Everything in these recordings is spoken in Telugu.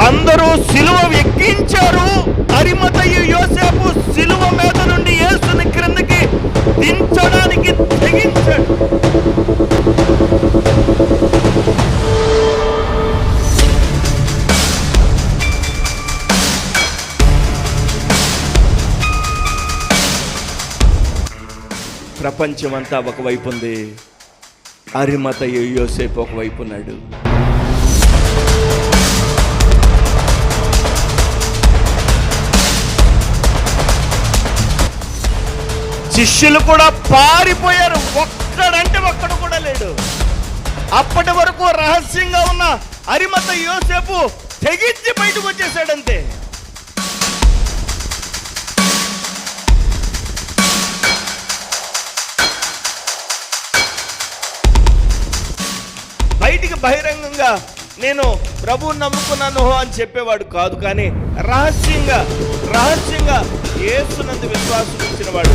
అందరూ సిలువ ఎక్కించారు. అరిమతయి యోసేపు సిలువ మీద నుండి యేసుని క్రిందకి దించడానికి తెగించాడు. ప్రపంచమంతా ఒకవైపు ఉంది, అరిమతయి యోసేపు ఒకవైపు ఉన్నాడు. శిష్యులు కూడా పారిపోయారు. ఒక్కడంటే ఒక్కడు కూడా లేడు. అప్పటి వరకు రహస్యంగా ఉన్న అరిమతయి యోసేపు తెగించి బయటకు వచ్చేసాడంతే. బయటికి బహిరంగంగా నేను ప్రభువుని నమ్ముకున్నాను అని చెప్పేవాడు కాదు, కానీ రహస్యంగా యేసునందు విశ్వాసం ఉంచిన వాడు.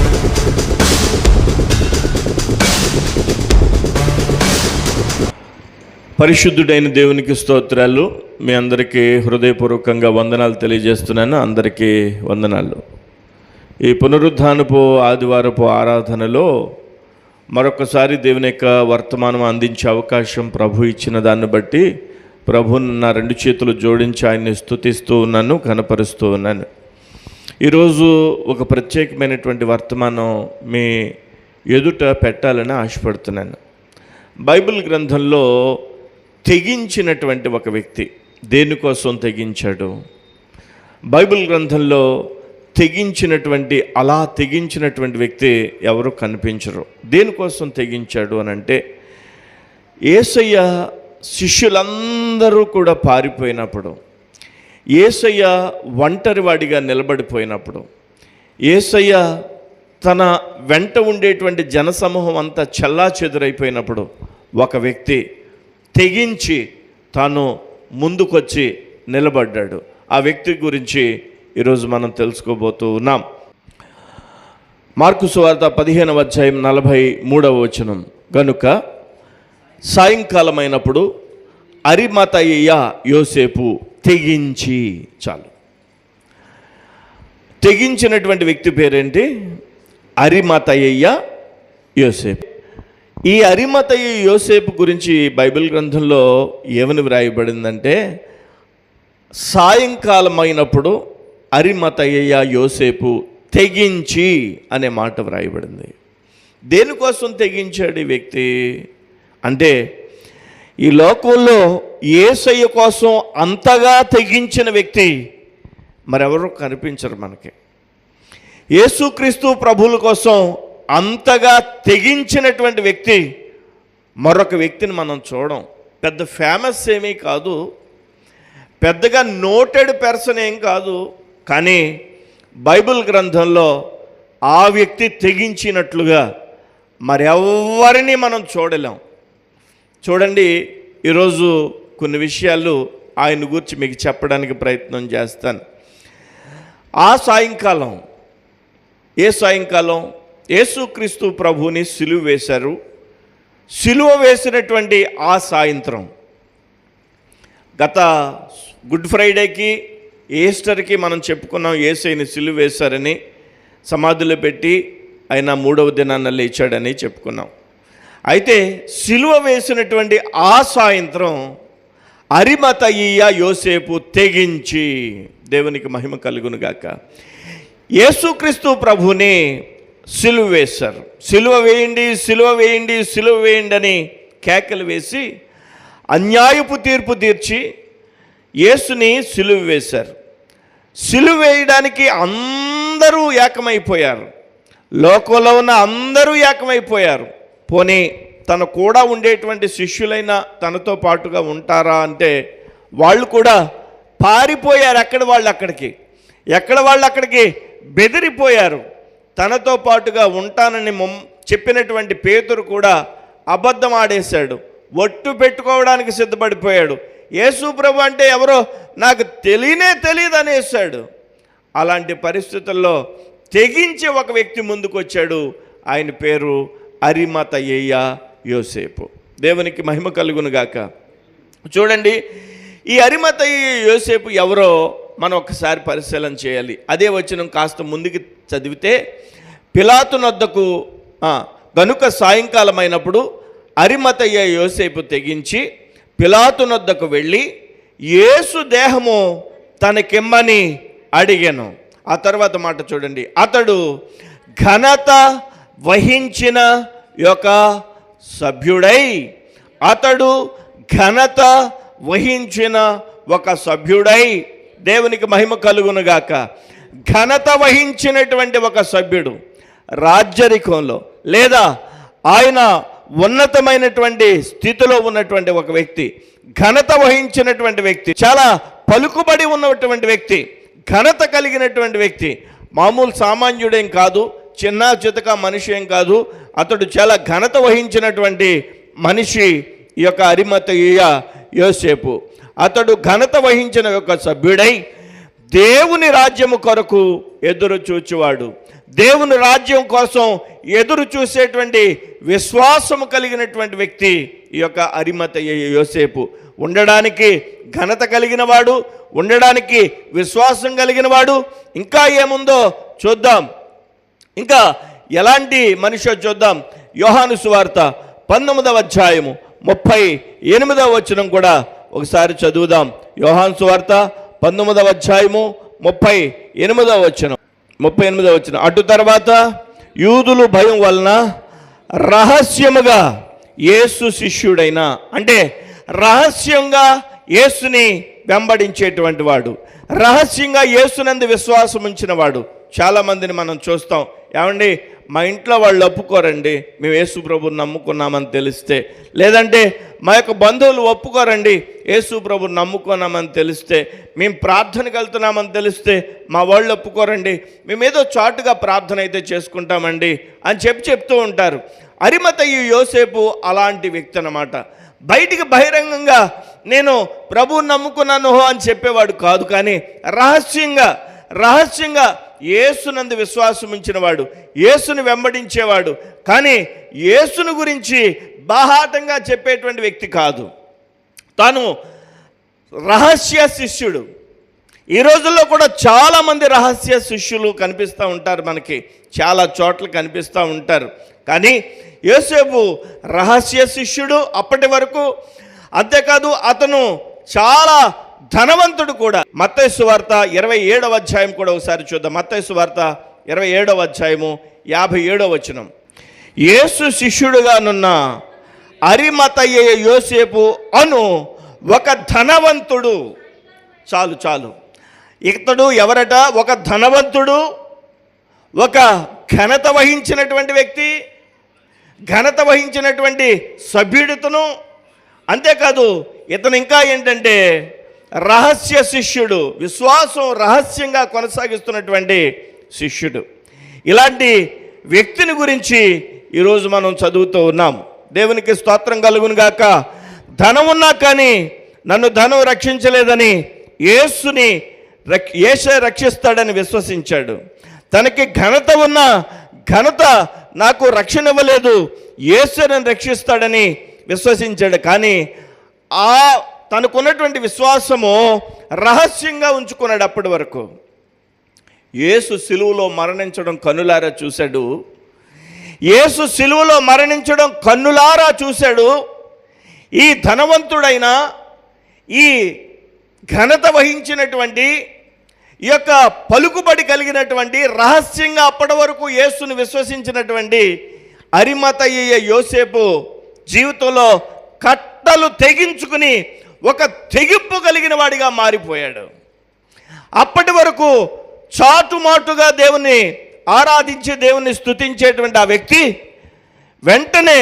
పరిశుద్ధుడైన దేవునికి స్తోత్రాలు. మీ అందరికీ హృదయపూర్వకంగా వందనాలు తెలియజేస్తున్నాను. అందరికీ వందనాలు. ఈ పునరుద్ధానపు ఆదివారపు ఆరాధనలో మరొకసారి దేవుని యొక్క వర్తమానం అందించే అవకాశం ప్రభు ఇచ్చిన దాన్ని బట్టి ప్రభుని నా రెండు చేతులు జోడించి ఆయన్ని స్తుతిస్తూ ఉన్నాను, కనపరుస్తూ ఉన్నాను. ఈరోజు ఒక ప్రత్యేకమైనటువంటి వర్తమానం మీ ఎదుట పెట్టాలని ఆశపడుతున్నాను. బైబిల్ గ్రంథంలో తెగించినటువంటి ఒక వ్యక్తి దేనికోసం తెగించాడు? బైబిల్ గ్రంథంలో అలా తెగించినటువంటి వ్యక్తి ఎవరు కనిపించరు. దేనికోసం తెగించాడు అని అంటే, యేసయ్య శిష్యులందరూ కూడా పారిపోయినప్పుడు, యేసయ్య ఒంటరివాడిగా నిలబడిపోయినప్పుడు, యేసయ్య తన వెంట ఉండేటువంటి జనసమూహం అంతా చెల్లాచెదురైపోయినప్పుడు ఒక వ్యక్తి తెగించి తాను ముందుకొచ్చి నిలబడ్డాడు. ఆ వ్యక్తి గురించి ఈరోజు మనం తెలుసుకోబోతూ ఉన్నాం. మార్కు సువార్త 15వ అధ్యాయం 43వ వచనం. గనుక సాయంకాలమైనప్పుడు అరిమతయి యోసేపు తెగించి, చాలు, తెగించినటువంటి వ్యక్తి పేరేంటి? అరిమతయి యోసేపు. ఈ అరిమతయి యోసేపు గురించి బైబిల్ గ్రంథంలో ఏమని వ్రాయబడిందంటే, సాయంకాలమైనప్పుడు అరిమతయి యోసేపు తెగించి అనే మాట వ్రాయబడింది. దేనికోసం తెగించాడు ఈ వ్యక్తి అంటే, ఈ లోకంలో యేసయ్య కోసం అంతగా తెగించిన వ్యక్తి మరెవరూ కనిపించరు మనకి. యేసుక్రీస్తు ప్రభువుల కోసం అంతగా తెగించినటువంటి వ్యక్తి మరొక వ్యక్తిని మనం చూడం. పెద్ద ఫేమస్ ఏమీ కాదు, పెద్దగా నోటెడ్ పర్సన్ ఏం కాదు, కానీ బైబిల్ గ్రంథంలో ఆ వ్యక్తి తెగించినట్లుగా మరెవరిని మనం చూడలేం. చూడండి, ఈరోజు కొన్ని విషయాలు ఆయన గురించి మీకు చెప్పడానికి ప్రయత్నం చేస్తాను. ఆ సాయంకాలం, ఏ సాయంకాలం? యేసుక్రీస్తు ప్రభువుని సిలువ వేశారు. సిలువ వేసినటువంటి ఆ సాయంత్రం, గత గుడ్ ఫ్రైడేకి ఈస్టర్కి మనం చెప్పుకున్నాం యేసయ్యని సిలువ వేశారని, సమాధిలో పెట్టి ఆయన 3వ దినాన లేచాడని చెప్పుకున్నాం. అయితే సిలువ వేసినటువంటి ఆ సాయంత్రం అరిమతయి యోసేపు తెగించి, దేవునికి మహిమ కలుగును గాక, యేసుక్రీస్తు ప్రభుని సిలువ వేశారు. సిలువ వేయండి, సిలువ వేయండి, సిలువ వేయండి అని కేకలు వేసి అన్యాయపు తీర్పు తీర్చి యేసుని సిలువ వేశారు. సిలువ వేయడానికి అందరూ ఏకమైపోయారు. లోకంలో ఉన్న అందరూ ఏకమైపోయారు. పోనీ తన కూడా ఉండేటువంటి శిష్యులైన తనతో పాటుగా ఉంటారా అంటే, వాళ్ళు కూడా పారిపోయారు. ఎక్కడ వాళ్ళు అక్కడికి బెదిరిపోయారు. తనతో పాటుగా ఉంటానని చెప్పినటువంటి పేతురు కూడా అబద్ధం ఆడేశాడు, ఒట్టు పెట్టుకోవడానికి సిద్ధపడిపోయాడు. యేసు ప్రభు అంటే ఎవరో నాకు తెలియదు అనేసాడు. అలాంటి పరిస్థితుల్లో తెగించి ఒక వ్యక్తి ముందుకు వచ్చాడు. ఆయన పేరు అరిమతయి యోసేపు. దేవునికి మహిమ కలుగును గాక. చూడండి, ఈ అరిమతయి యోసేపు ఎవరో మనం ఒకసారి పరిశీలన చేయాలి. అదే వచనం కాస్త ముందుకి చదివితే, పిలాతునొద్దకు గనుక సాయంకాలం అయినప్పుడు అరిమతయ్య యోసేపు తెగించి పిలాతునొద్దకు వెళ్ళి యేసు దేహము తనకిమ్మని అడిగాను. ఆ తర్వాత మాట చూడండి. అతడు ఘనత వహించిన యొక్క సభ్యుడై, అతడు ఘనత వహించిన ఒక సభ్యుడై, దేవునికి మహిమ కలుగునుగాక. ఘనత వహించినటువంటి ఒక సభ్యుడు రాజ్యరికంలో, లేదా ఆయన ఉన్నతమైనటువంటి స్థితిలో ఉన్నటువంటి ఒక వ్యక్తి, ఘనత వహించినటువంటి వ్యక్తి, చాలా పలుకుబడి ఉన్నటువంటి వ్యక్తి, ఘనత కలిగినటువంటి వ్యక్తి, మామూలు సామాన్యుడేం కాదు, చిన్న చితక మనిషి ఏం కాదు, అతడు చాలా ఘనత వహించినటువంటి మనిషి ఈ యొక్క అరిమతయ్య యోసేపు. అతడు ఘనత వహించిన యొక్క సభ్యుడై దేవుని రాజ్యము కొరకు ఎదురు చూచువాడు, దేవుని రాజ్యం కోసం ఎదురు చూసేటువంటి విశ్వాసము కలిగినటువంటి వ్యక్తి ఈ యొక్క అరిమతయ్య యోసేపు. ఉండడానికి ఘనత కలిగిన వాడు, ఉండడానికి విశ్వాసం కలిగిన వాడు. ఇంకా ఏముందో చూద్దాం, ఇంకా ఎలాంటి మనిషి చూద్దాం. యోహాను సువార్త 19వ అధ్యాయము 38వ వచనం కూడా ఒకసారి చదువుదాం. యోహాను సువార్త 19వ అధ్యాయము 38వ వచనం. అటు తర్వాత యూదులు భయం వలన రహస్యముగా యేసు శిష్యుడైన, అంటే రహస్యంగా యేసుని వెంబడించేటువంటి వాడు, రహస్యంగా యేసునందు విశ్వాసం ఉంచిన వాడు. చాలామందిని మనం చూస్తాం. ఏమండి, మా ఇంట్లో వాళ్ళు ఒప్పుకోరండి మేము యేసు ప్రభుని నమ్ముకున్నామని తెలిస్తే, లేదంటే మా యొక్క బంధువులు ఒప్పుకోరండి యేసు ప్రభుని నమ్ముకున్నామని తెలిస్తే, మేము ప్రార్థనకి వెళ్తున్నామని తెలిస్తే మా వాళ్ళు ఒప్పుకోరండి, మేమేదో చాటుగా ప్రార్థన అయితే చేసుకుంటామండి అని చెప్తూ ఉంటారు. అరిమతయి యోసేపు అలాంటి వ్యక్తి అన్నమాట. బయటికి బహిరంగంగా నేను ప్రభువుని నమ్ముకున్నాను అని చెప్పేవాడు కాదు, కానీ రహస్యంగా యేసునందు విశ్వాసం ఉంచినవాడు, యేసుని వెంబడించేవాడు, కానీ యేసుని గురించి బాహాటంగా చెప్పేటువంటి వ్యక్తి కాదు. తాను రహస్య శిష్యుడు. ఈ రోజుల్లో కూడా చాలామంది రహస్య శిష్యులు కనిపిస్తూ ఉంటారు, మనకి చాలా చోట్ల కనిపిస్తూ ఉంటారు. కానీ యోసేపు రహస్య శిష్యుడు అప్పటి వరకు. అంతేకాదు అతను చాలా ధనవంతుడు కూడా. మత్తయి సువార్త 27వ అధ్యాయం కూడా ఒకసారి చూద్దాం. మత్తయి సువార్త 27వ అధ్యాయము 57వ వచనం. యేసు శిష్యుడుగానున్న అరిమతయ్య యోసేపు అను ఒక ధనవంతుడు. చాలు ఇతడు ఎవరట? ఒక ధనవంతుడు, ఒక ఘనత వహించినటువంటి వ్యక్తి, ఘనత వహించినటువంటి సభ్యుడితను. అంతేకాదు ఇతను ఇంకా ఏంటంటే రహస్య శిష్యుడు, విశ్వాసం రహస్యంగా కొనసాగిస్తున్నటువంటి శిష్యుడు. ఇలాంటి వ్యక్తిని గురించి ఈరోజు మనం చదువుతూ ఉన్నాం. దేవునికి స్తోత్రం కలుగును గాక. ధనం ఉన్నా కానీ నన్ను ధనం రక్షించలేదని యేసే రక్షిస్తాడని విశ్వసించాడు. తనకి ఘనత ఉన్న ఘనత నాకు రక్షణ ఇవ్వలేదు, యేసే నన్ను రక్షిస్తాడని విశ్వసించాడు. కానీ తనకున్నటువంటి విశ్వాసము రహస్యంగా ఉంచుకున్నాడు అప్పటి వరకు. యేసు సిలువలో మరణించడం కన్నులారా చూశాడు. యేసు సిలువలో మరణించడం కన్నులారా చూశాడు. ఈ ధనవంతుడైన, ఈ ఘనత వహించినటువంటి, ఈ యొక్క పలుకుబడి కలిగినటువంటి, రహస్యంగా అప్పటి వరకు యేసుని విశ్వసించినటువంటి అరిమతయ్య యోసేపు జీవితంలో కట్టలు తెగించుకుని ఒక తెగింపు కలిగిన వాడిగా మారిపోయాడు. అప్పటి వరకు చాటుమాటుగా దేవుణ్ణి ఆరాధించి దేవుణ్ణి స్తుతించేటువంటి ఆ వ్యక్తి వెంటనే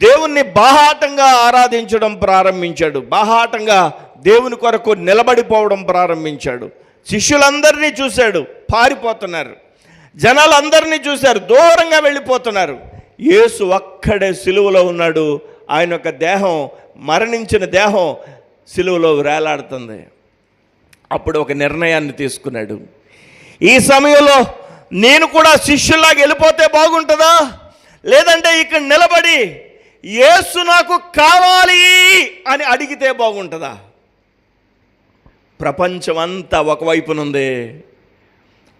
దేవుణ్ణి బాహాటంగా ఆరాధించడం ప్రారంభించాడు. బాహాటంగా దేవుని కొరకు నిలబడిపోవడం ప్రారంభించాడు. శిష్యులందరినీ చూశాడు, పారిపోతున్నారు. జనాలందరినీ చూశారు, దూరంగా వెళ్ళిపోతున్నారు. యేసు ఒక్కడే సిలువలో ఉన్నాడు. ఆయన యొక్క దేహం, మరణించిన దేహం సిలువలో వేలాడుతుంది. అప్పుడు ఒక నిర్ణయాన్ని తీసుకున్నాడు. ఈ సమయంలో నేను కూడా శిష్యుల్లాగా వెళ్ళిపోతే బాగుంటుందా, లేదంటే ఇక్కడ నిలబడి యేసు నాకు కావాలి అని అడిగితే బాగుంటుందా? ప్రపంచమంతా ఒకవైపునుంది,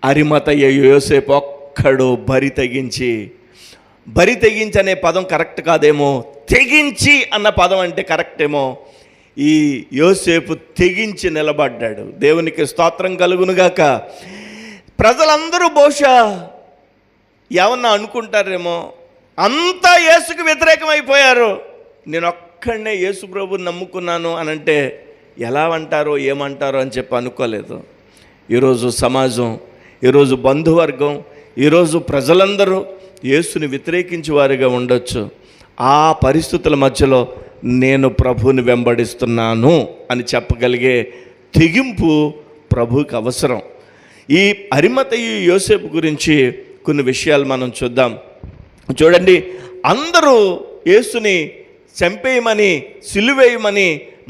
అరిమతయ్య యోసేపు ఒక్కడు బరి తెగించి అనే పదం కరెక్ట్ కాదేమో, తెగించి అన్న పదం అంటే కరెక్ట్ ఏమో. ఈ యోసేపు తెగించి నిలబడ్డాడు. దేవునికి స్తోత్రం కలుగునుగాక. ప్రజలందరూ బహుశా ఏమన్నా అనుకుంటారేమో, అంతా యేసుకు వ్యతిరేకమైపోయారు, నేను ఒక్కడనే యేసు ప్రభుని నమ్ముకున్నాను అని అంటే ఎలా అంటారో ఏమంటారో అని చెప్పి అనుకోలేదు. ఈరోజు సమాజం, ఈరోజు బంధువర్గం, ఈరోజు ప్రజలందరూ యేసుని వ్యతిరేకించే వారిగా ఉండొచ్చు. ఆ పరిస్థితుల మధ్యలో నేను ప్రభువుని వెంబడిస్తున్నాను అని చెప్పగలిగే తెగింపు ప్రభువుకి అవసరం. ఈ అరిమతయి యోసేపు గురించి కొన్ని విషయాలు మనం చూద్దాం. చూడండి, అందరూ యేసుని చంపేయమని, సిలువేయమని,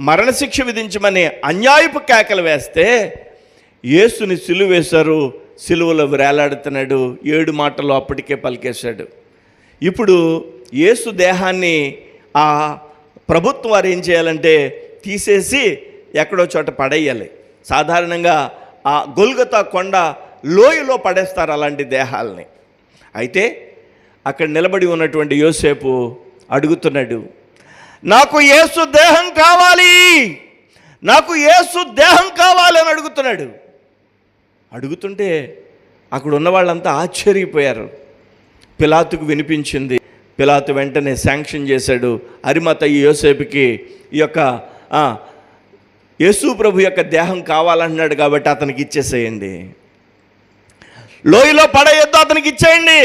మరణశిక్ష విధించమని అన్యాయపు కేకలు వేస్తే యేసుని సిలువేశారు, సిలువలో వేలాడుతున్నాడు. 7 మాటలు అప్పటికే పలికేశాడు. ఇప్పుడు యేసు దేహాన్ని ఆ ప్రభుత్వం వారు ఏం చేయాలంటే తీసేసి ఎక్కడో చోట పడేయాలి. సాధారణంగా ఆ గొల్గొతా కొండ లోయలో పడేస్తారు అలాంటి దేహాలని. అయితే అక్కడ నిలబడి ఉన్నటువంటి యోసేపు అడుగుతున్నాడు, నాకు యేసు దేహం కావాలి, నాకు యేసు దేహం కావాలి అని అడుగుతుంటే అక్కడ ఉన్న వాళ్ళంతా ఆశ్చర్యపోయారు. పిలాతుకు వినిపించింది. పిలాతు వెంటనే శాంక్షన్ చేశాడు, అరిమతయి యోసేపుకి ఈ యొక్క యేసు ప్రభు యొక్క దేహం కావాలన్నాడు కాబట్టి అతనికి ఇచ్చేసేయండి, లోయలో పడేయొద్దు, అతనికి ఇచ్చేయండి.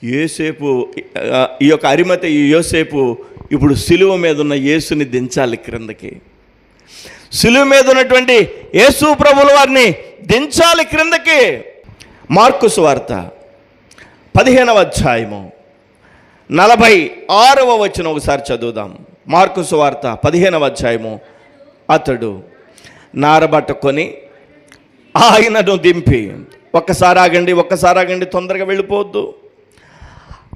యోసేపు ఈ యొక్క అరిమతయి యోసేపు ఇప్పుడు సిలువ మీద ఉన్న యేసుని దించాలి క్రిందకి. సిలువ మీద ఉన్నటువంటి యేసు ప్రభుల వారిని దించాలి క్రిందకి. మార్కు సువార్త 15వ అధ్యాయము 46వ వచనం ఒకసారి చదువుదాం. మార్కు సువార్త 15వ అధ్యాయము. అతడు నారబట్టుకొని ఆయనను దింపి, ఒక్కసారి ఆగండి, తొందరగా వెళ్ళిపోవద్దు.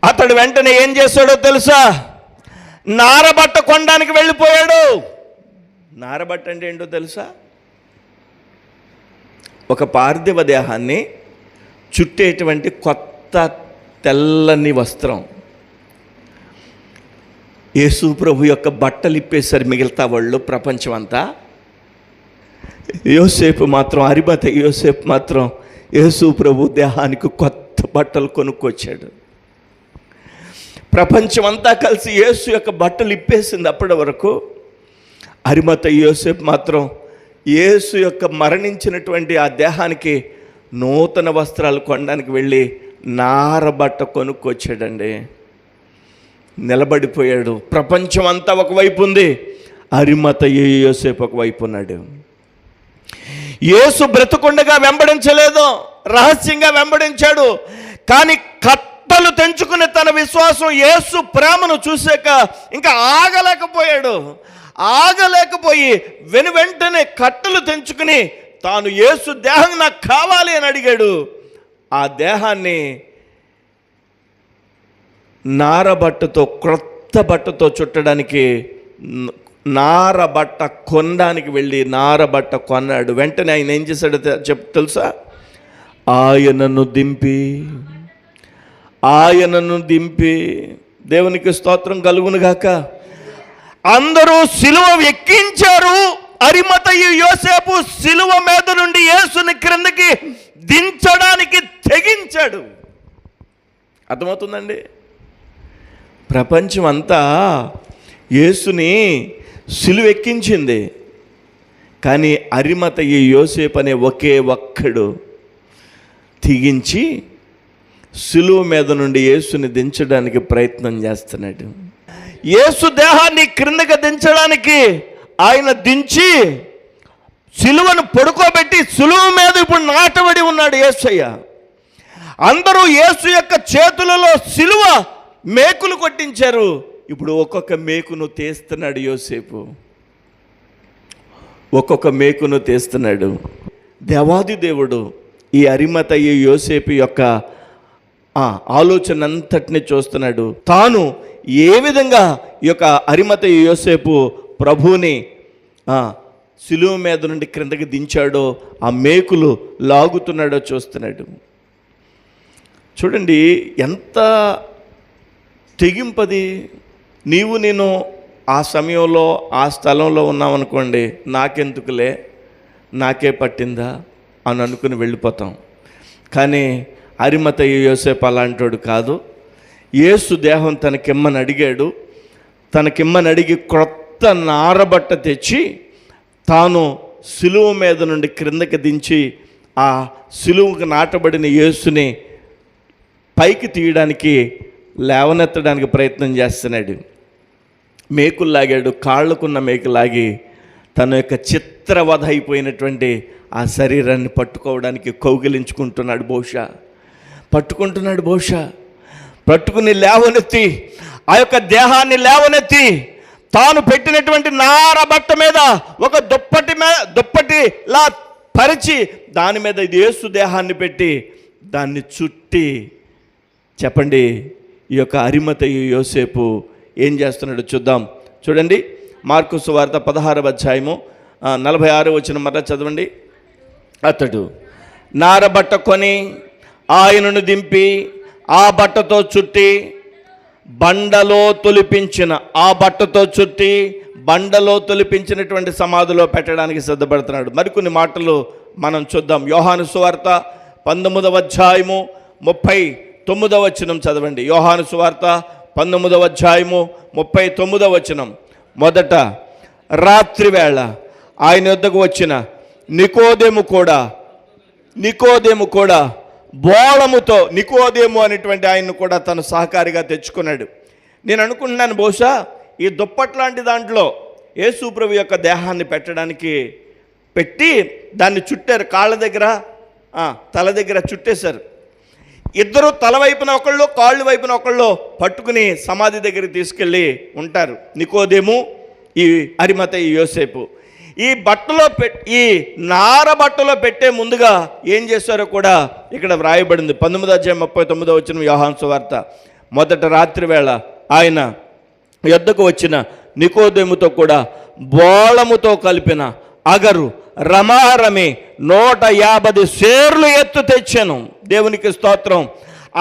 అతడు వెంటనే ఏం చేశాడో తెలుసా? నారబట్ట కొనడానికి వెళ్ళిపోయాడు. నారబట్ట అంటే ఏంటో తెలుసా? ఒక పార్థివ దేహాన్ని చుట్టేటువంటి కొత్త తెల్లని వస్త్రం. యేసు ప్రభు యొక్క బట్టలు ఇప్పేశారు మిగతా వాళ్ళు, ప్రపంచం అంతా. యోసేపు మాత్రం, అరిమతయి యోసేపు మాత్రం యేసు ప్రభు దేహానికి కొత్త బట్టలు కొనుక్కొచ్చాడు. ప్రపంచం అంతా కలిసి యేసు యొక్క బట్టలు ఇప్పేసింది అప్పటి వరకు. అరిమతయి యోసేపు మాత్రం యేసు యొక్క మరణించినటువంటి ఆ దేహానికి నూతన వస్త్రాలు కొనడానికి వెళ్ళి నారబట్ట కొనుక్కొచ్చాడండి. నిలబడిపోయాడు. ప్రపంచం అంతా ఒకవైపు ఉంది, అరిమతయి యోసేపు ఒకవైపు ఉన్నాడు. యేసు బ్రతుకుండగా వెంబడించలేదు, రహస్యంగా వెంబడించాడు. కానీ కట్టలు తెంచుకునే తన విశ్వాసం, యేసు ప్రేమను చూశాక ఇంకా ఆగలేకపోయి వెంటనే కట్టలు తెంచుకుని తాను యేసు దేహం నాకు కావాలి అని అడిగాడు. ఆ దేహాన్ని నారబట్టతో, క్రొత్త బట్టతో చుట్టడానికి నారబట్ట కొనడానికి వెళ్ళి నారబట్ట కొన్నాడు. వెంటనే ఆయన ఏం చేశాడో తెలుసా? ఆయనను దింపి, దేవునికి స్తోత్రం కలుగునుగాక, అందరూ సిలువ ఎక్కించారు. అరిమతయి యోసేపు సిలువ మీద నుండి యేసుని క్రిందకి దించడానికి తెగించాడు. అర్థమవుతుందండి? ప్రపంచం అంతా యేసుని సిలువ ఎక్కించింది, కానీ అరిమతయి యోసేపు అనే ఒకే ఒక్కడు తెగించి సిలువ మీద నుండి యేసుని దించడానికి ప్రయత్నం చేస్తున్నాడు. యేసు దేహాన్ని క్రిందకి దించడానికి ఆయన దించి సిలువను పడుకోబెట్టి సిలువ మీద ఇప్పుడు నాటబడి ఉన్నాడు యేసయ్య. అందరూ యేసు యొక్క చేతులలో సిలువ మేకులు కొట్టించారు. ఇప్పుడు ఒక్కొక్క మేకును తీస్తున్నాడు యోసేపు, ఒక్కొక్క మేకును తీస్తున్నాడు. దేవాది దేవుడు ఈ అరిమతయి యోసేపు యొక్క ఆలోచన అంతటిని చూస్తున్నాడు. తాను ఏ విధంగా ఈ యొక్క అరిమతయి యోసేపు ప్రభువుని సిలువ మీద నుండి క్రిందకి దించాడో ఆ మేకులు లాగుతున్నాడో చూస్తున్నాడు. చూడండి ఎంత తెగింపది. నీవు నేను ఆ సమయంలో ఆ స్థలంలో ఉన్నామనుకోండి, నాకెందుకులే, నాకే పట్టిందా అని అనుకుని వెళ్ళిపోతాం. కానీ అరిమతయి యోసేపు అలాంటోడు కాదు. యేసు దేహం తనకిమ్మని అడిగాడు. తనకిమ్మని అడిగి క్రొత్త నారబట్ట తెచ్చి తాను సిలువ మీద నుండి క్రిందకి దించి ఆ సిలువకు నాటబడిన యేసుని పైకి తీయడానికి, లేవనెత్తడానికి ప్రయత్నం చేస్తున్నాడు. మేకులు లాగాడు. కాళ్ళకున్న మేకు లాగి తన యొక్క చిత్రవధ అయిపోయినటువంటి ఆ శరీరాన్ని పట్టుకోవడానికి కౌగిలించుకుంటున్నాడు. పట్టుకుని లేవనెత్తి, ఆ యొక్క దేహాన్ని లేవనెత్తి తాను పెట్టినటువంటి నార బట్ట మీద ఒక దుప్పటిలా పరిచి దాని మీద యేసు దేహాన్ని పెట్టి దాన్ని చుట్టి, చెప్పండి, ఈ యొక్క అరిమతయి యోసేపు ఏం చేస్తున్నాడో చూద్దాం. చూడండి, మార్కు సువార్త 16వ అధ్యాయము 46వ వచనం మరలా చదవండి. అతడు నారబట్ట కొని ఆయనను దింపి ఆ బట్టతో చుట్టి బండలో తొలిపించినటువంటి సమాధిలో పెట్టడానికి సిద్ధపడుతున్నాడు. మరికొన్ని మాటలు మనం చూద్దాం. యోహాను సువార్త 19వ అధ్యాయము 39వ వచనం చదవండి. యోహాను సువార్త 19వ అధ్యాయము 39వ వచనం. మొదట రాత్రి వేళ ఆయన వద్దకు వచ్చిన నికోదేము కూడా బోళముతో, నికోదేము అనేటువంటి ఆయన్ను కూడా తను సహకారిగా తెచ్చుకున్నాడు. నేను అనుకుంటున్నాను, బహుశా ఈ దుప్పట్లాంటి దాంట్లో యేసు ప్రభు యొక్క దేహాన్ని పెట్టడానికి పెట్టి దాన్ని చుట్టారు. కాళ్ళ దగ్గర, తల దగ్గర చుట్టేశారు. ఇద్దరు తల వైపున ఒకళ్ళు, కాళ్ళు వైపున ఒకళ్ళు పట్టుకుని సమాధి దగ్గరికి తీసుకెళ్ళి ఉంటారు. నికోదేము, ఈ అరిమతయి యోసేపు. ఈ నార బట్టలో పెట్టే ముందుగా ఏం చేశారో కూడా ఇక్కడ వ్రాయబడింది. 19వ అధ్యాయం 39వ వచనం యోహాను సువార్త. మొదట రాత్రి వేళ ఆయన యొద్దకు వచ్చిన నికోదేముతో కూడా బోళముతో కలిపిన అగరు రమారమి 150 సేర్లు ఎత్తు తెచ్చాను. దేవునికి స్తోత్రం.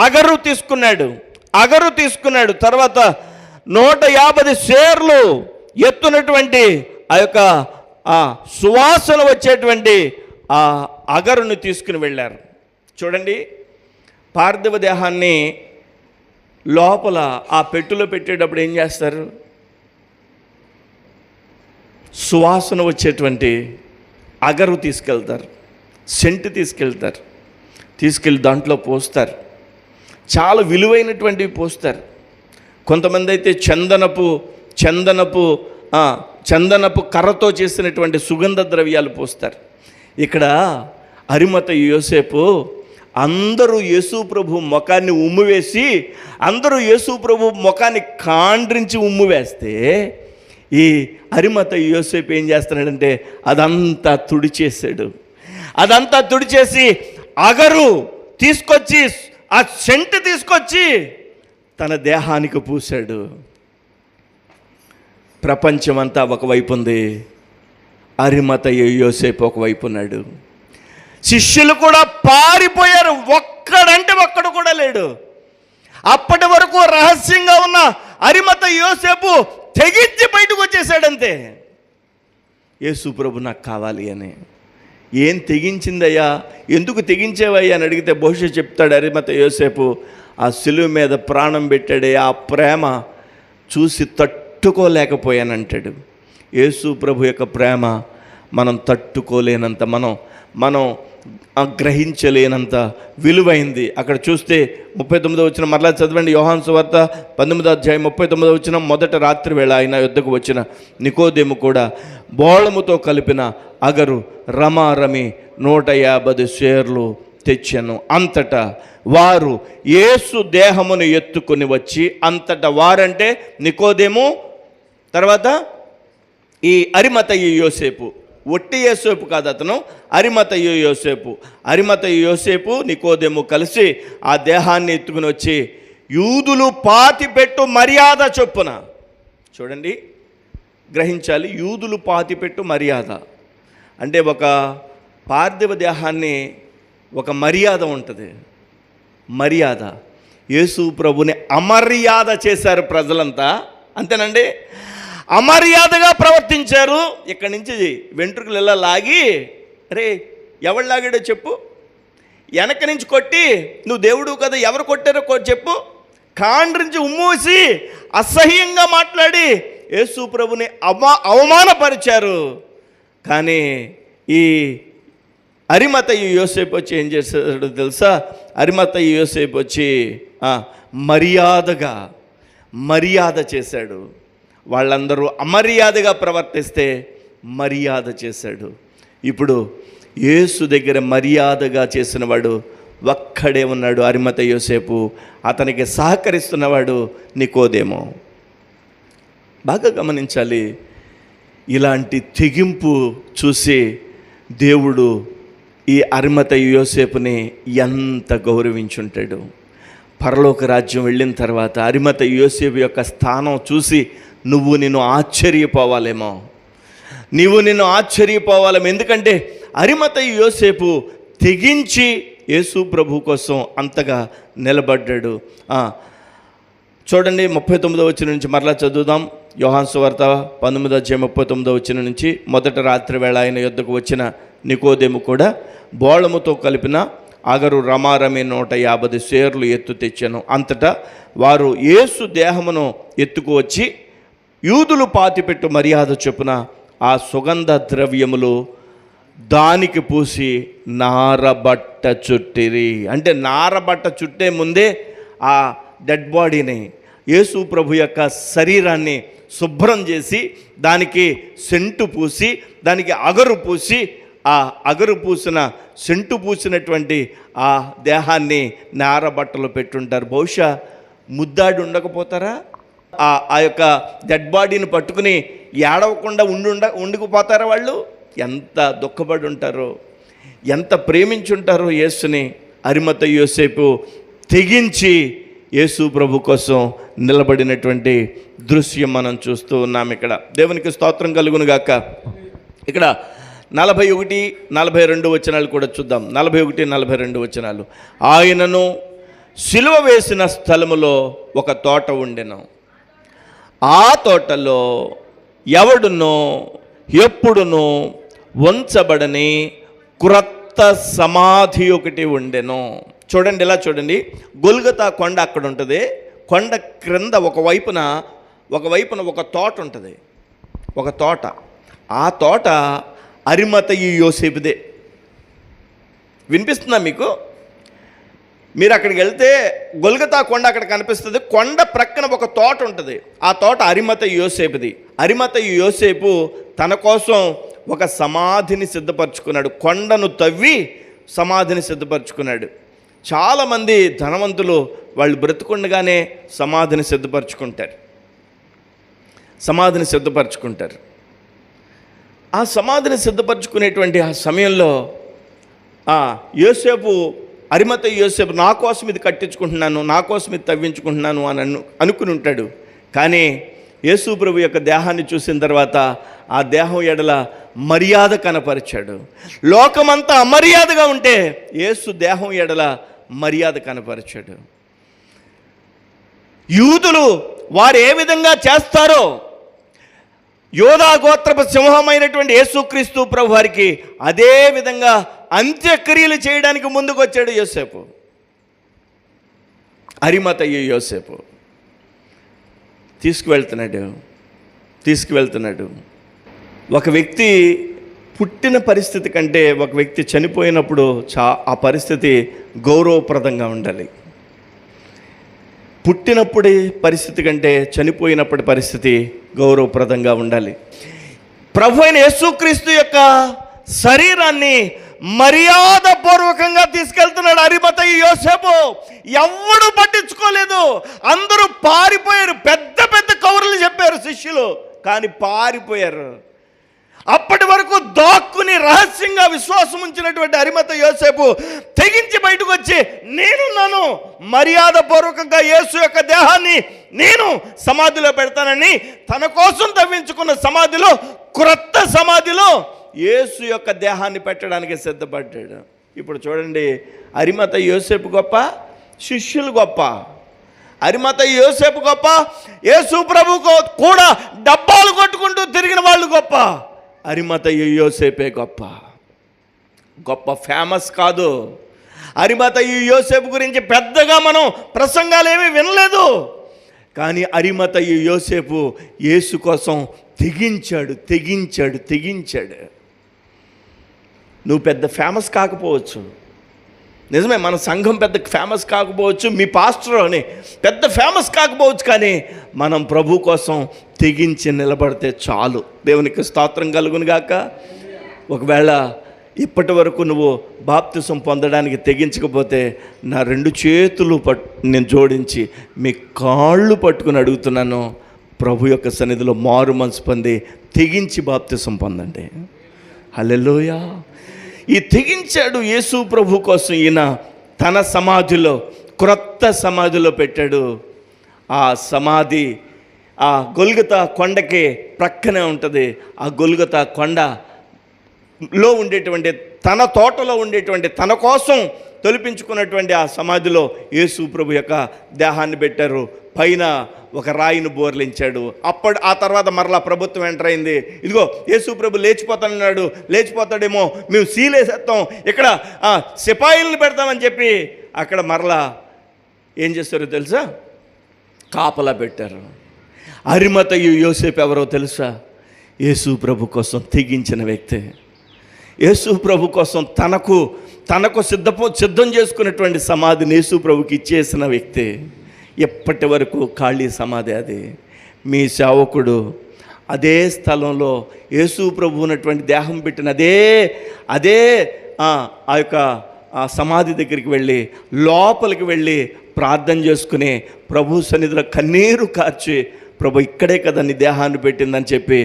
అగరు తీసుకున్నాడు. తర్వాత 150 సేర్లు ఎత్తునటువంటి ఆ యొక్క సువాసన వచ్చేటువంటి ఆ అగరుని తీసుకుని వెళ్ళారు. చూడండి, పార్థివ దేహాన్ని లోపల ఆ పెట్టెలో పెట్టేటప్పుడు ఏం చేస్తారు? సువాసన వచ్చేటువంటి అగరు తీసుకెళ్తారు, సెంటు తీసుకెళ్ళి దాంట్లో పోస్తారు. చాలా విలువైనటువంటివి పోస్తారు. కొంతమంది అయితే చందనపు కర్రతో చేసినటువంటి సుగంధ ద్రవ్యాలు పోస్తారు. ఇక్కడ అరిమతయి యోసేపు అందరూ యేసు ప్రభు ముఖాన్ని ఉమ్మివేసి, అందరూ యేసు ప్రభు ముఖాన్ని కాండ్రించి ఉమ్మివేస్తే, ఈ అరిమతయి యోసేపు ఏం చేస్తున్నాడంటే అదంతా తుడిచేసి అగరు తీసుకొచ్చి, ఆ సెంటు తీసుకొచ్చి తన దేహానికి పూశాడు. ప్రపంచమంతా ఒకవైపు ఉంది, అరిమతయి యోసేపు ఒకవైపు ఉన్నాడు. శిష్యులు కూడా పారిపోయారు. ఒక్కడు కూడా లేడు. అప్పటి వరకు రహస్యంగా ఉన్న అరిమతయి యోసేపు తెగించి బయటకు వచ్చేసాడంతే. యేసు ప్రభు నాకు కావాలి అని. ఏం తెగించిందయ్యా, ఎందుకు తెగించేవయ్యా అని అడిగితే బహుశా చెప్తాడు అరిమతయి యోసేపు, ఆ సిలువ మీద ప్రాణం పెట్టాడే ఆ ప్రేమ చూసి తట్టుకోలేకపోయానంటాడు. యేసు ప్రభు యొక్క ప్రేమ మనం తట్టుకోలేనంత, మనం గ్రహించలేనంత విలువైంది. అక్కడ చూస్తే 39వ వచనం మరలా చదవండి. యోహాను సువార్త 19వ అధ్యాయం 39వ వచనం. మొదట రాత్రి వేళ ఆయన యొద్దకు వచ్చిన నికోదేము కూడా బోళముతో కలిపిన అగరు రమారమి 150 సేర్లు తెచ్చెను. అంతటా వారు యేసు దేహమును ఎత్తుకొని వచ్చి, అంతటా వారంటే నికోదేము, తర్వాత ఈ అరిమతయి యోసేపు. ఒట్టి యోసేపు కాదు అతను, అరిమతయి యోసేపు నికోదేము కలిసి ఆ దేహాన్ని ఎత్తుకుని వచ్చి యూదులు పాతిపెట్టు మర్యాద చొప్పున, చూడండి గ్రహించాలి, యూదులు పాతిపెట్టు మర్యాద. అంటే ఒక పార్థివ దేహాన్ని ఒక మర్యాద ఉంటుంది. మర్యాద. యేసు ప్రభుని అమర్యాద చేశారు ప్రజలంతా, అంతేనండి. అమర్యాదగా ప్రవర్తించారు. ఇక్కడి నుంచి వెంట్రుకలు ఇలా లాగి, అరే ఎవరు లాగాడో చెప్పు, వెనక నుంచి కొట్టి నువ్వు దేవుడు కదా, ఎవరు కొట్టారో చెప్పు, కాండ్రించి ఉమ్మూసి అసహ్యంగా మాట్లాడి యేసు ప్రభుని అవమానపరిచారు. కానీ ఈ అరిమతయి యోసేపు వచ్చి ఏం చేశాడో తెలుసా? అరిమతయి యోసేపు వచ్చి మర్యాద చేశాడు. వాళ్ళందరూ అమర్యాదగా ప్రవర్తిస్తే మర్యాద చేశాడు. ఇప్పుడు యేసు దగ్గర మర్యాదగా చేసిన వాడు ఒక్కడే ఉన్నాడు, అరిమతయి యోసేపు. అతనికి సహకరిస్తున్నవాడు నికోదేమో. బాగా గమనించాలి. ఇలాంటి తెగింపు చూసి దేవుడు ఈ అరిమతయి యోసేపుని ఎంత గౌరవించుంటాడు. పరలోక రాజ్యం వెళ్ళిన తర్వాత అరిమతయి యోసేపు యొక్క స్థానం చూసి నిన్ను ఆశ్చర్యపోవాలేమో. నిన్ను ఆశ్చర్యపోవాలేమో. ఎందుకంటే అరిమతయి యోసేపు తెగించి యేసు ప్రభు కోసం అంతగా నిలబడ్డాడు. చూడండి 39వ వచనం నుంచి మరలా చదువుదాం. యోహాను సువార్త 19:39 నుంచి, మొదట రాత్రి వేళ ఆయన యొద్దకు వచ్చిన నికోదేము కూడా బోళముతో కలిపిన అగరు రమారమి 150 సేర్లు ఎత్తు తెచ్చాను. అంతటా వారు యేసు దేహమును ఎత్తుకు వచ్చి యూదులు పాతిపెట్టు మర్యాద చొప్పున ఆ సుగంధ ద్రవ్యములు దానికి పూసి నారబట్ట చుట్టిరి. అంటే నారబట్ట చుట్టే ముందే ఆ డెడ్ బాడీని, యేసు ప్రభు యొక్క శరీరాన్ని శుభ్రం చేసి దానికి సెంటు పూసి, దానికి అగరు పూసి, ఆ అగరు పూసిన సెంటు పూసినటువంటి ఆ దేహాన్ని నారబట్టలో పెట్టుంటారు. బహుశా ముద్దాడి ఉండకపోతారా? ఆ యొక్క డెడ్ బాడీని పట్టుకుని ఏడవకుండా ఉండిపోతారా వాళ్ళు? ఎంత దుఃఖపడి ఉంటారో, ఎంత ప్రేమించుంటారో యేసుని. అరిమతయి యోసేపు తెగించి యేసు ప్రభు కోసం నిలబడినటువంటి దృశ్యం మనం చూస్తూ ఉన్నాం. ఇక్కడ దేవునికి స్తోత్రం కలుగును గాక. ఇక్కడ 41, 42 వచనాలు కూడా చూద్దాం. 41, 42 వచనాలు. ఆయనను సిలువ వేసిన స్థలములో ఒక తోట ఉండెను. ఆ తోటలో ఎవడునో ఎప్పుడునో ఉంచబడని క్రొత్త సమాధి ఒకటి ఉండెను. చూడండి, ఇలా చూడండి. గొల్గొతా కొండ అక్కడ ఉంటుంది. కొండ క్రింద ఒకవైపున ఒక తోట ఉంటుంది. ఒక తోట. ఆ తోట అరిమతయి యోసేపుదే. వినిపిస్తుందా మీకు? మీరు అక్కడికి వెళ్తే గొల్గొతా కొండ అక్కడ కనిపిస్తుంది. కొండ ప్రక్కన ఒక తోట ఉంటుంది. ఆ తోట అరిమతయి యోసేపుది. అరిమతయి యోసేపు తన కోసం ఒక సమాధిని సిద్ధపరచుకున్నాడు. కొండను తవ్వి సమాధిని సిద్ధపరచుకున్నాడు. చాలామంది ధనవంతులు వాళ్ళు బ్రతుకుండగానే సమాధిని సిద్ధపరచుకుంటారు. ఆ సమాధిని సిద్ధపరచుకునేటువంటి ఆ సమయంలో యోసేపు, అరిమతయి యోసేపు నా కోసం ఇది కట్టించుకుంటున్నాను, నా కోసం ఇది తవ్వించుకుంటున్నాను అని అనుకుని ఉంటాడు. కానీ యేసు ప్రభు యొక్క దేహాన్ని చూసిన తర్వాత ఆ దేహం ఎడల మర్యాద కనపరిచాడు. లోకమంతా అమర్యాదగా ఉంటే యేసు దేహం ఎడల మర్యాద కనపరిచాడు. యూదులు వారు ఏ విధంగా చేస్తారో, యోధా గోత్రపు సింహమైనటువంటి యేసుక్రీస్తు ప్రభు వారికి అదే విధంగా అంత్యక్రియలు చేయడానికి ముందుకు వచ్చాడు యోసేపు. అరిమతయి యోసేపు తీసుకువెళ్తున్నాడు. ఒక వ్యక్తి పుట్టిన పరిస్థితి కంటే ఒక వ్యక్తి చనిపోయినప్పుడు ఆ పరిస్థితి గౌరవప్రదంగా ఉండాలి. పుట్టినప్పుడే పరిస్థితి కంటే చనిపోయినప్పటి పరిస్థితి గౌరవప్రదంగా ఉండాలి. ప్రభు అయిన యేసుక్రీస్తు యొక్క శరీరాన్ని మర్యాదపూర్వకంగా తీసుకెళ్తున్నాడు అరిమతయి యోసేపు. ఎవడు పట్టించుకోలేదు. అందరూ పారిపోయారు. పెద్ద పెద్ద కౌరులు చెప్పారు శిష్యులు, కానీ పారిపోయారు. అప్పటి వరకు దాక్కుని రహస్యంగా విశ్వాసం ఉంచినటువంటి అరిమతయి యోసేపు తెగించి బయటకు వచ్చి, నేనున్నాను, మర్యాదపూర్వకంగా యేసు యొక్క దేహాన్ని నేను సమాధిలో పెడతానని తన కోసం తవ్వించుకున్న సమాధిలో, క్రొత్త సమాధిలో యేసు యొక్క దేహాన్ని పెట్టడానికి సిద్ధపడ్డాడు. ఇప్పుడు చూడండి, అరిమత యోసేపు గొప్ప, శిష్యులు గొప్ప. అరిమత యోసేపు గొప్ప, యేసు ప్రభు కూడా డబ్బాలు కొట్టుకుంటూ తిరిగిన వాళ్ళు గొప్ప. అరిమత యోసేపే గొప్ప. గొప్ప ఫేమస్ కాదు. అరిమత యోసేపు గురించి పెద్దగా మనం ప్రసంగాలు ఏమీ వినలేదు. కానీ అరిమత యోసేపు యేసు కోసం తెగించాడు. నువ్వు పెద్ద ఫేమస్ కాకపోవచ్చు, నిజమే, మన సంఘం పెద్ద ఫేమస్ కాకపోవచ్చు, మీ పాస్టర్ అని పెద్ద ఫేమస్ కాకపోవచ్చు, కానీ మనం ప్రభు కోసం తెగించి నిలబడితే చాలు. దేవునికి స్తోత్రం కలుగును గాక. ఒకవేళ ఇప్పటి వరకు నువ్వు బాప్తిసం పొందడానికి తెగించకపోతే నా 2 చేతులు నేను జోడించి మీ కాళ్ళు పట్టుకుని అడుగుతున్నాను, ప్రభు యొక్క సన్నిధిలో మారు మనసు పొంది తెగించి బాప్తిసం పొందండి. హల్లెలూయా. ఈ తెగించాడు యేసు ప్రభు కోసం. ఈయన తన సమాధిలో, క్రొత్త సమాధిలో పెట్టాడు. ఆ సమాధి ఆ గొల్గొతా కొండకి ప్రక్కనే ఉంటుంది. ఆ గొల్గొతా కొండలో ఉండేటువంటి, తన తోటలో ఉండేటువంటి, తన కోసం తొలిపించుకున్నటువంటి ఆ సమాధిలో యేసు ప్రభు యొక్క దేహాన్ని పెట్టారు. పైన ఒక రాయిని బోర్లించాడు. ఆ తర్వాత మరలా ప్రభుత్వం ఎంటర్ అయింది. ఇదిగో యేసు ప్రభు లేచిపోతాడన్నాడు. లేచిపోతాడేమో, మేము సీలేసేస్తాం, ఇక్కడ సిపాయిలను పెడతామని చెప్పి అక్కడ మరలా ఏం చేస్తారో తెలుసా? కాపలా పెట్టారు. అరిమత యోసేపు ఎవరో తెలుసా? యేసు ప్రభు కోసం తెగించిన వ్యక్తి. యేసు ప్రభు కోసం తనకు సిద్ధం చేసుకున్నటువంటి సమాధిని యేసు ప్రభుకి ఇచ్చేసిన వ్యక్తి. ఎప్పటి వరకు ఖాళీ సమాధి అది. మీ సేవకుడు అదే స్థలంలో యేసు ప్రభు ఉన్నటువంటి దేహం పెట్టిన అదే ఆ యొక్క సమాధి దగ్గరికి వెళ్ళి, లోపలికి వెళ్ళి ప్రార్థన చేసుకుని ప్రభు సన్నిధిలో కన్నీరు కార్చి, ప్రభు ఇక్కడే కదా నీ దేహాన్ని పెట్టిందని చెప్పి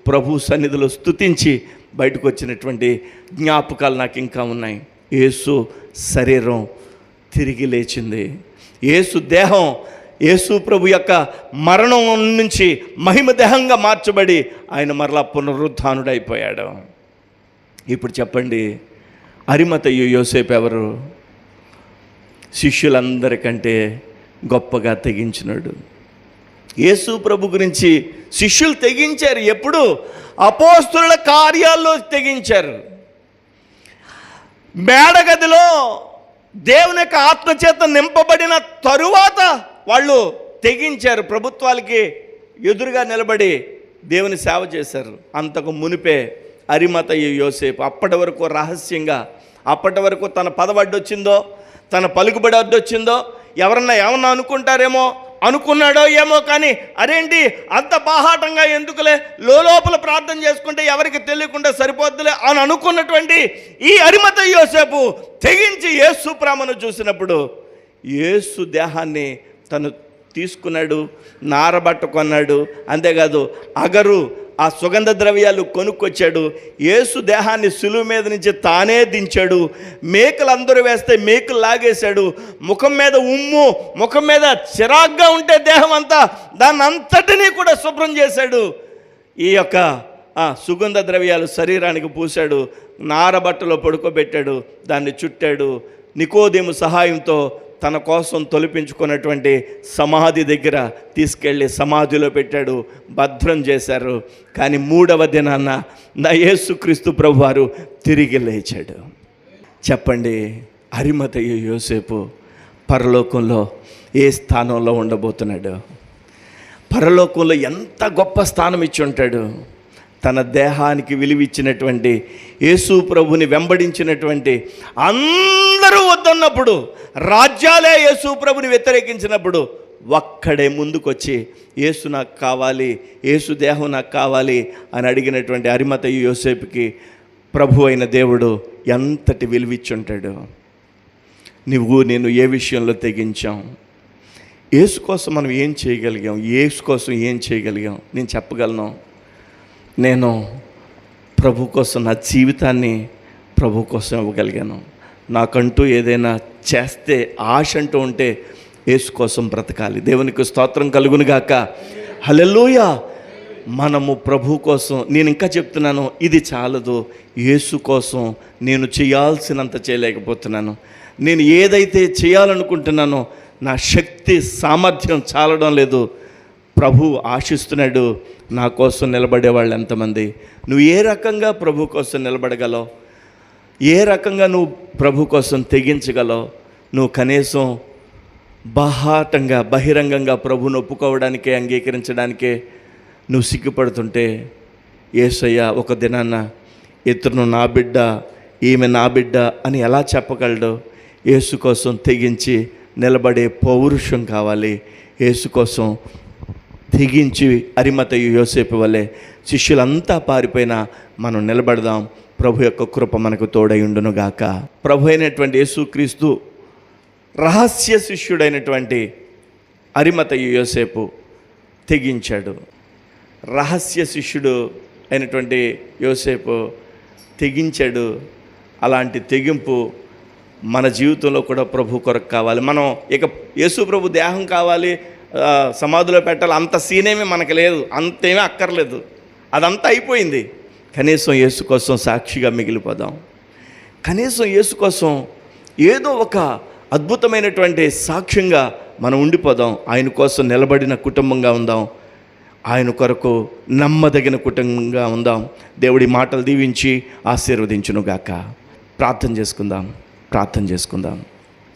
ప్రభు సన్నిధిలో స్తుతించి బయటకు వచ్చినటువంటి జ్ఞాపకాలు నాకు ఇంకా ఉన్నాయి. యేసు శరీరం తిరిగి లేచింది. యేసు దేహం, యేసు ప్రభు యొక్క మరణం నుంచి మహిమ దేహంగా మార్చబడి ఆయన మరలా పునరుద్ధానుడైపోయాడు. ఇప్పుడు చెప్పండి, అరిమత యోసేపు ఎవరు? శిష్యులందరికంటే గొప్పగా తెగించినాడు. యేసు ప్రభు గురించి శిష్యులు తెగించారు. ఎప్పుడు? అపోస్తలుల కార్యాల్లో తెగించారు. మేడగదిలో దేవుని యొక్క ఆత్మచేత నింపబడిన తరువాత వాళ్ళు తెగించారు. ప్రభుత్వాలకి ఎదురుగా నిలబడి దేవుని సేవ చేశారు. అంతకు మునిపే అరిమత యోసేపు అప్పటి వరకు రహస్యంగా, అప్పటి వరకు తన పదవి అడ్డొచ్చిందో, తన పలుకుబడి అడ్డొచ్చిందో, ఎవరన్నా ఏమన్నా అనుకుంటారేమో అనుకున్నాడో ఏమో, కానీ అదేంటి అంత బాహాటంగా ఎందుకులే, లోపల ప్రార్థన చేసుకుంటే ఎవరికి తెలియకుండా సరిపోద్దులే అని అనుకున్నటువంటి ఈ అరిమత యోసేపు తెగించి యేసు ప్రేమను చూసినప్పుడు యేసు దేహాన్ని తను తీసుకున్నాడు, నారబట్ట కొన్నాడు. అంతేకాదు అగరు, ఆ సుగంధ ద్రవ్యాలు కొనుక్కొచ్చాడు. యేసు దేహాన్ని సులువు మీద నుంచి తానే దించాడు. మేకలు అందరూ వేస్తే మేకలు లాగేశాడు. ముఖం మీద ఉమ్ము, ముఖం మీద చిరాగ్గా ఉంటే దేహం అంతా, దాన్ని అంతటినీ కూడా శుభ్రం చేశాడు. ఈ యొక్క సుగంధ ద్రవ్యాలు శరీరానికి పూశాడు. నారబట్టలో పడుకోబెట్టాడు, దాన్ని చుట్టాడు. నికోదేము సహాయంతో తన కోసం తొలిపించుకున్నటువంటి సమాధి దగ్గర తీసుకెళ్ళి సమాధిలో పెట్టాడు, భద్రం చేశారు. కానీ 3వ దినాన నా యేసుక్రీస్తు ప్రభువారు తిరిగి లేచాడు. చెప్పండి, అరిమత యోసేపు పరలోకంలో ఏ స్థానంలో ఉండబోతున్నాడు? పరలోకంలో ఎంత గొప్ప స్థానం ఇచ్చి ఉంటాడు. తన దేహానికి విలువిచ్చినటువంటి యేసు ప్రభుని వెంబడించినటువంటి అందరూ వద్దన్నప్పుడు, రాజ్యాలే యేసు ప్రభుని వ్యతిరేకించినప్పుడు ఒక్కడే ముందుకొచ్చి యేసు నాకు కావాలి, యేసు దేహం నాకు కావాలి అని అడిగినటువంటి అరిమత యోసేపుకి ప్రభు అయిన దేవుడు ఎంతటి విలువిచ్చుంటాడు. నువ్వు నేను ఏ విషయంలో తెగించాం? యేసు కోసం మనం ఏం చేయగలిగాం? యేసు కోసం ఏం చేయగలిగాం? నేను చెప్పగలను, నేను ప్రభు కోసం నా జీవితాన్ని ప్రభు కోసం ఇవ్వగలిగాను. నాకంటూ ఏదైనా చేస్తే ఆశ అంటూ ఉంటే యేసు కోసం బ్రతకాలి. దేవునికి స్తోత్రం కలుగునుగాక. హల్లెలూయా. మనము ప్రభు కోసం, నేను ఇంకా చెప్తున్నాను, ఇది చాలదు, యేసు కోసం నేను చేయాల్సినంత చేయలేకపోతున్నాను. నేను ఏదైతే చేయాలనుకుంటున్నానో నా శక్తి సామర్థ్యం చాలడం లేదు. ప్రభు ఆశిస్తున్నాడు, నా కోసం నిలబడేవాళ్ళు ఎంతమంది? నువ్వు ఏ రకంగా ప్రభు కోసం నిలబడగలవు? ఏ రకంగా నువ్వు ప్రభు కోసం తెగించగలవు? నువ్వు కనీసం బాహాటంగా బహిరంగంగా ప్రభువును ఒప్పుకోవడానికే, అంగీకరించడానికే నువ్వు సిగ్గుపడుతుంటే, యేసయ్య ఒక దినాన్న ఇతను నా బిడ్డ, ఈమె నా బిడ్డ అని ఎలా చెప్పగలడు? యేసు కోసం తెగించి నిలబడే పౌరుషం కావాలి. యేసు కోసం తెగించి అరిమతయి యోసేపు వలె శిష్యులంతా పారిపోయినా మనం నిలబడదాం. ప్రభు యొక్క కృప మనకు తోడై ఉండునుగాక. ప్రభు అయినటువంటి యేసుక్రీస్తు రహస్య శిష్యుడైనటువంటి అరిమతయి యోసేపు తెగించాడు. రహస్య శిష్యుడు అయినటువంటి యోసేపు తెగించాడు. అలాంటి తెగింపు మన జీవితంలో కూడా ప్రభు కొరకు కావాలి. మనం ఇక యేసు ప్రభు దేహం కావాలి, సమాధిలో పెట్టాలి, అంత సీనేమీ మనకు లేదు, అంతేమీ అక్కర్లేదు, అదంతా అయిపోయింది. కనీసం యేసు కోసం సాక్షిగా మిగిలిపోదాం. కనీసం యేసు కోసం ఏదో ఒక అద్భుతమైనటువంటి సాక్ష్యంగా మనం ఉండిపోదాం. ఆయన కోసం నిలబడిన కుటుంబంగా ఉందాం. ఆయన కొరకు నమ్మదగిన కుటుంబంగా ఉందాం. దేవుడి మాటలు దీవించి ఆశీర్వదించునుగాక. ప్రార్థన చేసుకుందాం.